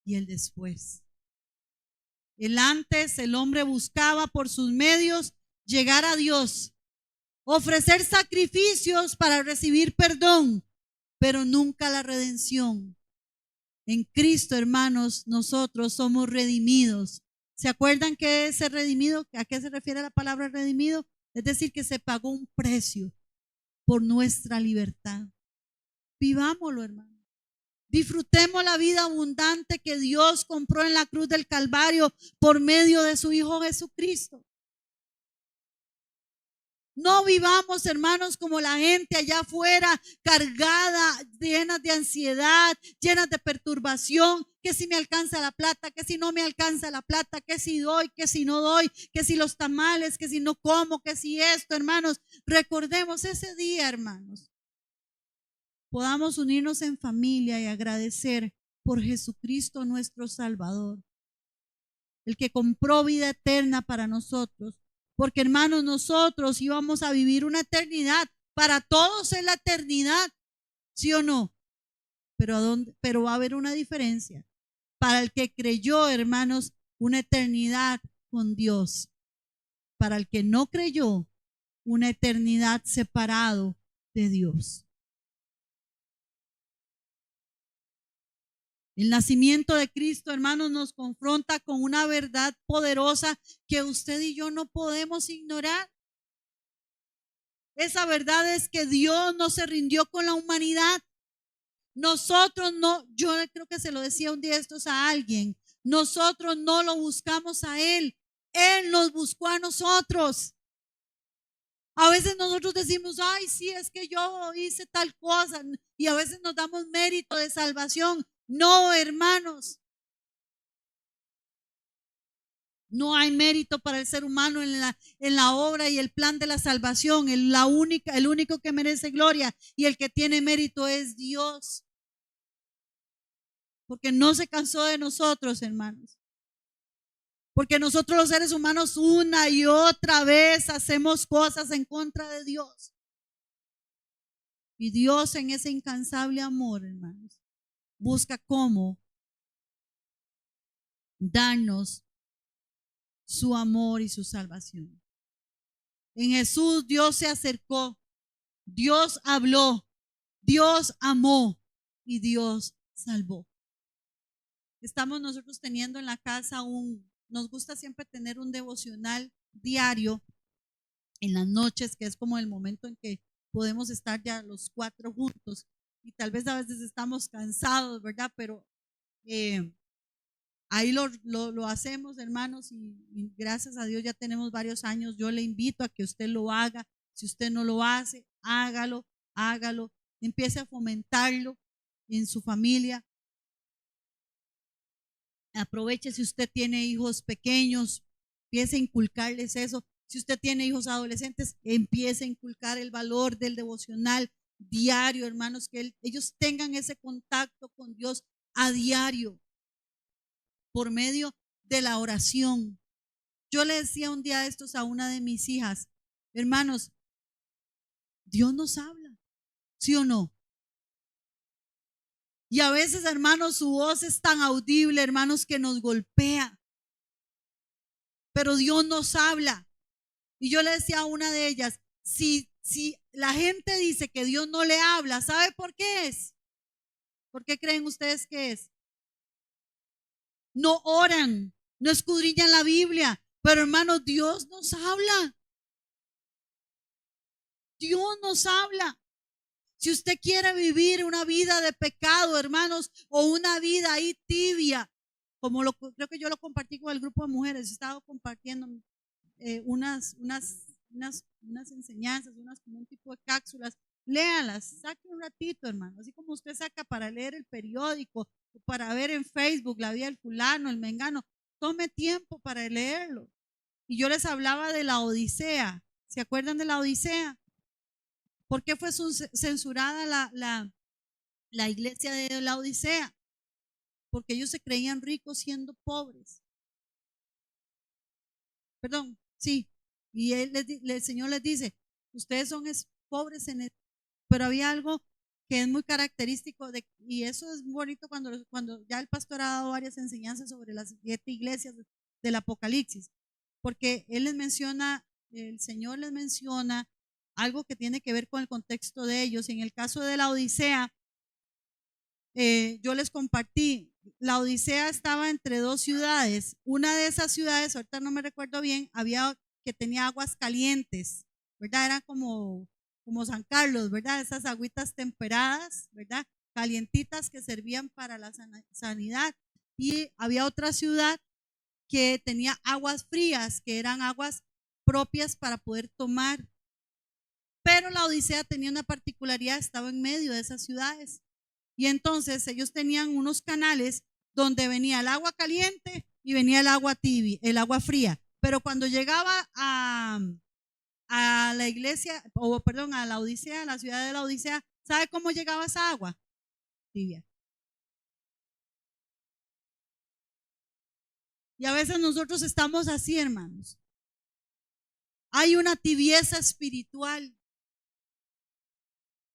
y el después. El antes, el hombre buscaba por sus medios llegar a Dios, ofrecer sacrificios para recibir perdón, pero nunca la redención. En Cristo, hermanos, nosotros somos redimidos. ¿Se acuerdan qué es ser redimido? ¿A qué se refiere la palabra redimido? Es decir, que se pagó un precio por nuestra libertad. Vivámoslo, hermano. Disfrutemos la vida abundante que Dios compró en la cruz del Calvario por medio de su Hijo Jesucristo. No vivamos, hermanos, como la gente allá afuera, cargada, llenas de ansiedad, llenas de perturbación, que si me alcanza la plata, que si no me alcanza la plata, que si doy, que si no doy, que si los tamales, que si no como, que si esto, hermanos. Recordemos ese día, hermanos. Podamos unirnos en familia y agradecer por Jesucristo nuestro Salvador, el que compró vida eterna para nosotros. Porque, hermanos, nosotros íbamos a vivir una eternidad. Para todos es la eternidad, ¿sí o no? Pero va a haber una diferencia. Para el que creyó, hermanos, una eternidad con Dios. Para el que no creyó, una eternidad separado de Dios. El nacimiento de Cristo, hermanos, nos confronta con una verdad poderosa que usted y yo no podemos ignorar. Esa verdad es que Dios no se rindió con la humanidad. Nosotros no, yo creo que se lo decía un día estos a alguien, nosotros no lo buscamos a Él, Él nos buscó a nosotros. A veces nosotros decimos, ay, sí, es que yo hice tal cosa, y a veces nos damos mérito de salvación. No, hermanos, no hay mérito para el ser humano en la obra y el plan de la salvación. El único que merece gloria y el que tiene mérito es Dios, porque no se cansó de nosotros, hermanos. Porque nosotros los seres humanos una y otra vez hacemos cosas en contra de Dios. Y Dios en ese incansable amor, hermanos, busca cómo darnos su amor y su salvación. En Jesús Dios se acercó, Dios habló, Dios amó y Dios salvó. Estamos nosotros teniendo en la casa nos gusta siempre tener un devocional diario en las noches, que es como el momento en que podemos estar ya los 4 juntos, y tal vez a veces estamos cansados, ¿verdad? Pero ahí lo hacemos, hermanos, y gracias a Dios ya tenemos varios años. Yo le invito a que usted lo haga. Si usted no lo hace, hágalo, empiece a fomentarlo en su familia. Aproveche si usted tiene hijos pequeños, empiece a inculcarles eso. Si usted tiene hijos adolescentes, empiece a inculcar el valor del devocional diario, hermanos, que ellos tengan ese contacto con Dios a diario por medio de la oración. Yo le decía un día estos a una de mis hijas, hermanos, Dios nos habla, ¿sí o no? Y a veces, hermanos, su voz es tan audible, hermanos, que nos golpea. Pero Dios nos habla. Y yo le decía a una de ellas, si la gente dice que Dios no le habla, ¿sabe por qué es? ¿Por qué creen ustedes que es? No oran, no escudriñan la Biblia. Pero hermanos, Dios nos habla. Dios nos habla. Si usted quiere vivir una vida de pecado, hermanos, o una vida ahí tibia, como creo que yo lo compartí con el grupo de mujeres, he estado compartiendo unas enseñanzas, como un tipo de cápsulas, léalas, saque un ratito, hermano, así como usted saca para leer el periódico, o para ver en Facebook la vida del fulano, el mengano, tome tiempo para leerlo. Y yo les hablaba de la Odisea. ¿Se acuerdan de la Odisea? ¿Por qué fue censurada la iglesia de la Odisea? Porque ellos se creían ricos siendo pobres. Perdón, sí. Y el Señor les dice, ustedes son pobres en el... Pero había algo que es muy característico y eso es bonito cuando ya el pastor ha dado varias enseñanzas sobre las 7 iglesias del Apocalipsis, porque él les menciona, el Señor les menciona algo que tiene que ver con el contexto de ellos. En el caso de la Odisea, yo les compartí, la Odisea estaba entre 2 ciudades. Una de esas ciudades, ahorita no me recuerdo bien, que tenía aguas calientes, ¿verdad? Era como San Carlos, ¿verdad? Esas agüitas temperadas, ¿verdad? Calientitas que servían para la sanidad. Y había otra ciudad que tenía aguas frías, que eran aguas propias para poder tomar. Pero la Odisea tenía una particularidad, estaba en medio de esas ciudades. Y entonces ellos tenían unos canales donde venía el agua caliente y venía el agua tibia, el agua fría. Pero cuando llegaba a la iglesia, a la Odisea, a la ciudad de la Odisea, ¿sabe cómo llegaba esa agua? Tibia. Y a veces nosotros estamos así, hermanos. Hay una tibieza espiritual.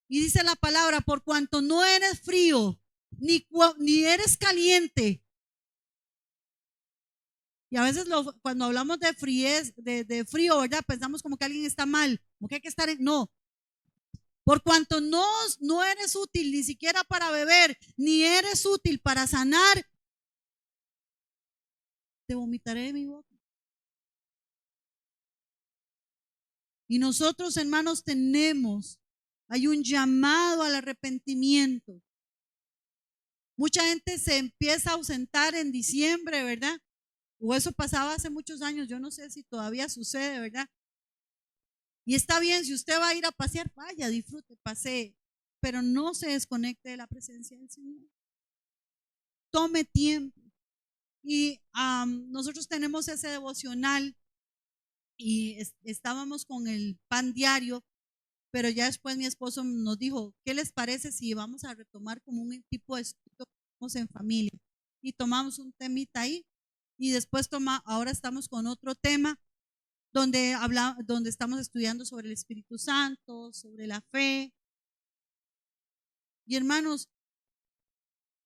Y dice la palabra, por cuanto no eres frío, ni eres caliente. Y a veces cuando hablamos de frío, ¿verdad? Pensamos como que alguien está mal, como que hay que estar no. Por cuanto no eres útil ni siquiera para beber, ni eres útil para sanar, te vomitaré de mi boca. Y nosotros, hermanos, hay un llamado al arrepentimiento. Mucha gente se empieza a ausentar en diciembre, ¿verdad? O eso pasaba hace muchos años, yo no sé si todavía sucede, ¿verdad? Y está bien, si usted va a ir a pasear, vaya, disfrute, pasee, pero no se desconecte de la presencia del Señor. Tome tiempo. Y nosotros tenemos ese devocional y estábamos con el pan diario, pero ya después mi esposo nos dijo, ¿qué les parece si vamos a retomar como un tipo de estudio en familia? Y tomamos un temita ahí y después ahora estamos con otro tema donde estamos estudiando sobre el Espíritu Santo, sobre la fe. Y hermanos,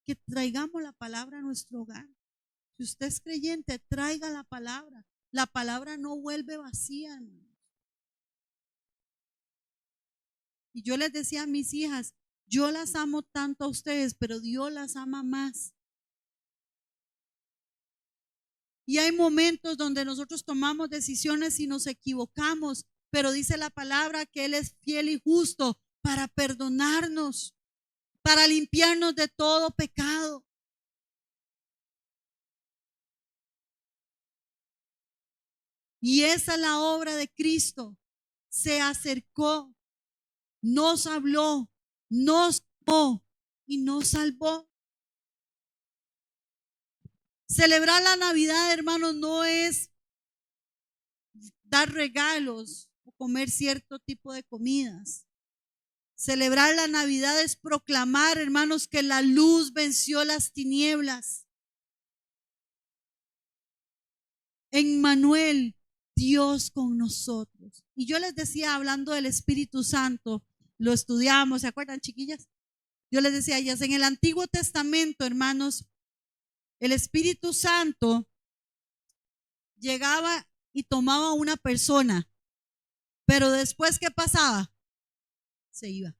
que traigamos la palabra a nuestro hogar. Si usted es creyente, traiga la palabra. La palabra no vuelve vacía, hermanos. Y yo les decía a mis hijas, yo las amo tanto a ustedes, pero Dios las ama más. Y hay momentos donde nosotros tomamos decisiones y nos equivocamos, pero dice la palabra que Él es fiel y justo para perdonarnos, para limpiarnos de todo pecado. Y esa es la obra de Cristo. Se acercó, nos habló, nos amó y nos salvó. Celebrar la Navidad, hermanos, no es dar regalos o comer cierto tipo de comidas. Celebrar la Navidad es proclamar, hermanos, que la luz venció las tinieblas. Emmanuel, Dios con nosotros. Y yo les decía, hablando del Espíritu Santo, lo estudiamos, ¿se acuerdan, chiquillas? Yo les decía, ya en el Antiguo Testamento, hermanos, el Espíritu Santo llegaba y tomaba a una persona, pero después, ¿qué pasaba? Se iba.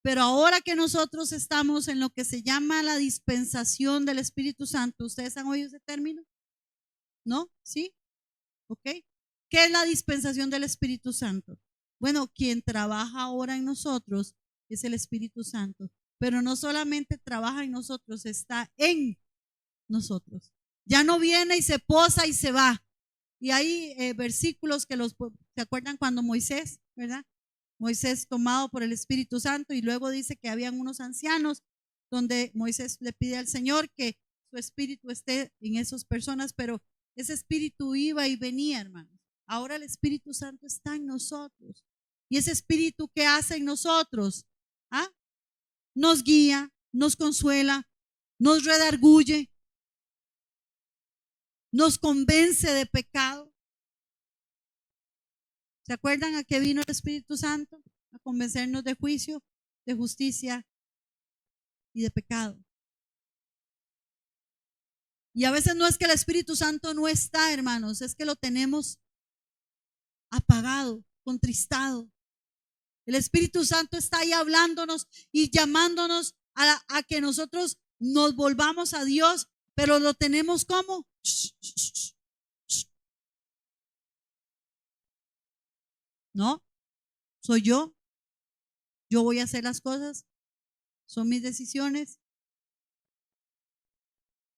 Pero ahora que nosotros estamos en lo que se llama la dispensación del Espíritu Santo, ¿ustedes han oído ese término? ¿No? ¿Sí? ¿Ok? ¿Qué es la dispensación del Espíritu Santo? Bueno, quien trabaja ahora en nosotros es el Espíritu Santo, pero no solamente trabaja en nosotros, está en nosotros. Ya no viene y se posa y se va. Y hay versículos que ¿se acuerdan cuando Moisés, verdad? Moisés tomado por el Espíritu Santo y luego dice que habían unos ancianos donde Moisés le pide al Señor que su espíritu esté en esas personas, pero ese espíritu iba y venía, hermanos. Ahora el Espíritu Santo está en nosotros. Y ese espíritu que hace en nosotros, ¿ah? Nos guía, nos consuela, nos redarguye, nos convence de pecado. ¿Se acuerdan a qué vino el Espíritu Santo? A convencernos de juicio, de justicia y de pecado. Y a veces no es que el Espíritu Santo no está, hermanos, es que lo tenemos apagado, contristado. El Espíritu Santo está ahí hablándonos y llamándonos a que nosotros nos volvamos a Dios, pero lo tenemos como no, soy yo voy a hacer las cosas, son mis decisiones.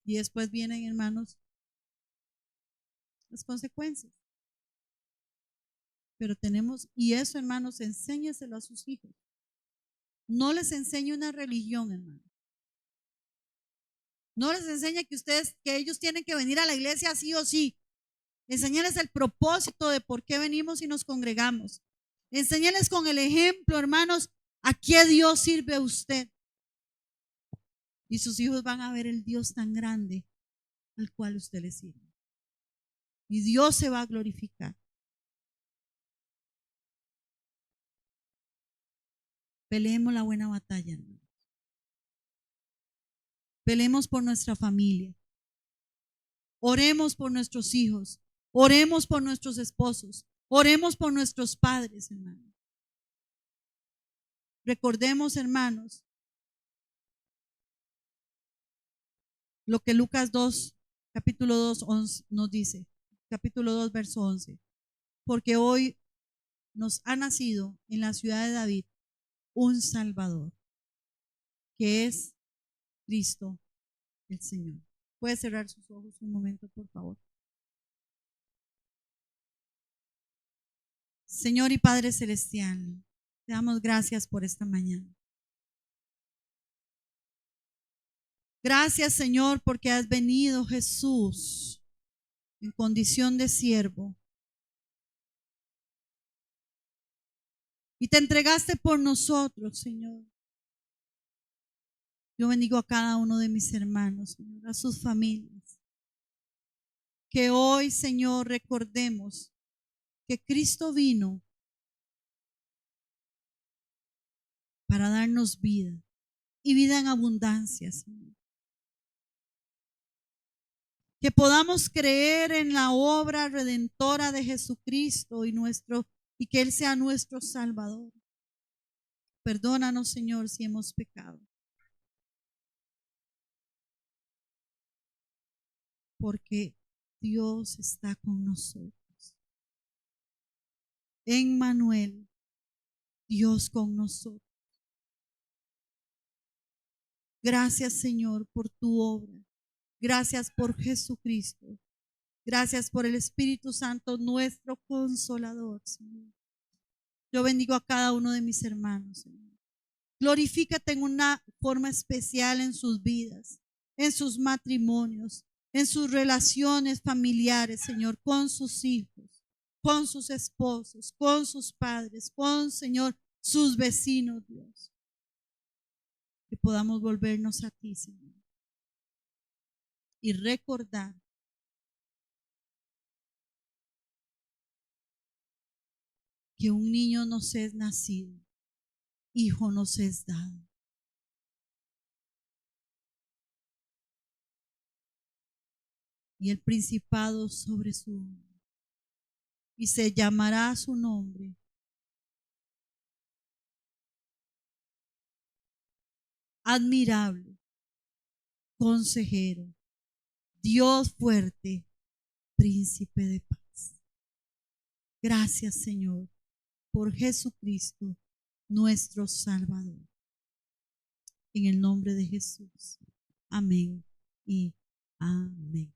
Y después vienen, hermanos, las consecuencias. Pero tenemos, y eso, hermanos, enséñeselo a sus hijos. No les enseñe una religión, hermano. No les enseñe que ellos tienen que venir a la iglesia sí o sí. Enséñales el propósito de por qué venimos y nos congregamos. Enséñales con el ejemplo, hermanos, a qué Dios sirve a usted. Y sus hijos van a ver el Dios tan grande al cual usted le sirve. Y Dios se va a glorificar. Peleemos la buena batalla, hermanos. Peleemos por nuestra familia. Oremos por nuestros hijos. Oremos por nuestros esposos. Oremos por nuestros padres, hermanos. Recordemos, hermanos, lo que Lucas 2, capítulo 2, 11, nos dice. Capítulo 2, verso 11. Porque hoy nos ha nacido en la ciudad de David un Salvador, que es Cristo el Señor. ¿Puede cerrar sus ojos un momento, por favor? Señor y Padre Celestial, te damos gracias por esta mañana. Gracias, Señor, porque has venido, Jesús, en condición de siervo. Y te entregaste por nosotros, Señor. Yo bendigo a cada uno de mis hermanos, Señor, a sus familias. Que hoy, Señor, recordemos que Cristo vino para darnos vida y vida en abundancia, Señor. Que podamos creer en la obra redentora de Jesucristo y que Él sea nuestro Salvador. Perdónanos, Señor, si hemos pecado. Porque Dios está con nosotros. Emmanuel, Dios con nosotros. Gracias, Señor, por tu obra. Gracias por Jesucristo. Gracias por el Espíritu Santo, nuestro consolador, Señor. Yo bendigo a cada uno de mis hermanos, Señor. Glorifícate en una forma especial en sus vidas, en sus matrimonios, en sus relaciones familiares, Señor, con sus hijos, con sus esposos, con sus padres, con, Señor, sus vecinos, Dios. Que podamos volvernos a ti, Señor, y recordar que un niño nos es nacido, hijo nos es dado. Y el principado sobre su hombro. Y se llamará su nombre Admirable, Consejero, Dios fuerte, Príncipe de paz. Gracias, Señor, por Jesucristo, nuestro Salvador. En el nombre de Jesús. Amén y amén.